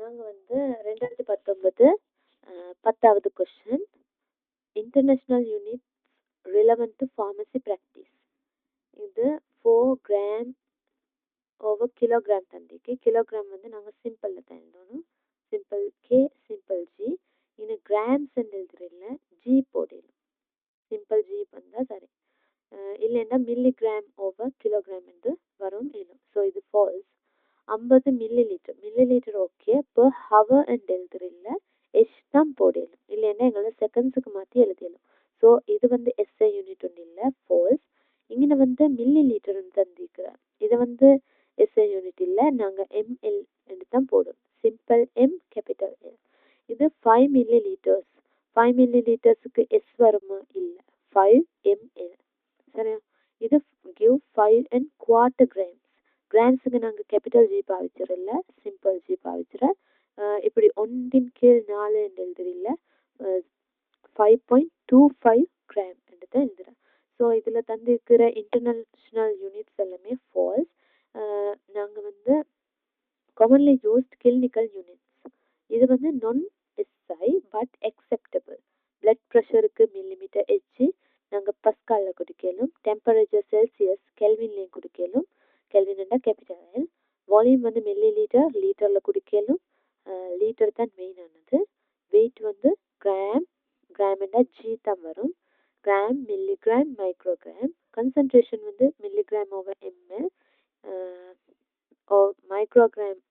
நாங்க வந்து 2019 10வது question international unit relevant to pharmacy practice. இது 4 கிராம் ஓவர் கிலோகிராம் தந்திக்கு. கிலோகிராம் வந்து நாங்கள் சிம்பிளில் தான் எழுதணும். Symbol K symbol G. இன்னும் கிராம்ஸ் எழுதுறதில்ல, ஜி போடணும். சிம்பிள் ஜி வந்தால் சரி, இல்லைன்னா மில்லிகிராம் ஓவர் கிலோகிராம் என்று வரும் எழுதும். ஸோ இது false. 50 millilitre okay. Per hour and எழுதுறதில்ல, எஸ் தான் போடணும். இல்லைன்னா எங்களை செகண்ட்ஸுக்கு மாற்றி எழுதணும். ஸோ இது வந்து எஸ்ஐ யூனிட் ஒன்று இல்லை, ஃபால்ஸ். இங்கே வந்து மில்லி லிட்டர்னு தந்திக்கிறேன். இதை வந்து எஸ்ஐ யூனிட் இல்லை, நாங்கள் எம்எல் என்று தான் போடணும். Simple M capital L. இது 5 மில்லி லிட்டர்ஸ். 5 மில்லி லிட்டர்ஸுக்கு எஸ் வருமா? இல்லை, 5 ml. சரியா? இது கிவ் 5 அண்ட் குவார்ட்டர் கிராம்ஸ். கிராம்ஸுக்கு நாங்கள் கேபிட்டல் ஜி பாவிச்சிடல, சிம்பிள் ஜி பாவிச்சிட. இப்படி 1/4 என்று எழுதுறில்ல, 5.25 கிராம் என்று தான் எழுதுறேன். ஸோ இதில் தந்திருக்கிற இன்டர்நேஷ்னல் யூனிட்ஸ் எல்லாமே ஃபால்ஸ். நாங்கள் வந்து காமன்லி யூஸ்ட் கிளினிக்கல் யூனிட்ஸ். இது வந்து நான் எஸ்ஐ பட் அக்செப்டபிள். பிளட் ப்ரெஷருக்கு மில்லிமீட்டர் ஹெச் நாங்கள் பஸ்காலில் குடிக்கலும். டெம்பரேச்சர் செல்சியஸ் கெல்வின்லேயும் குடிக்கலும். கெல்வின்னா கேபிட்டல் எல். வால்யூம் வந்து மில்லி லிட்டர் லிட்டரில் குடிக்கலும். லிட்டர் தான் மெயினானது. வெயிட் வந்து கிராம், கிராம்னா ஜி தான் வரும். Gram, milligram, microgram. கன்சன்ட்ரேஷன் வந்து மில்லிகிராம் ஓவர் எம்எல், மைக்ரோகிராம்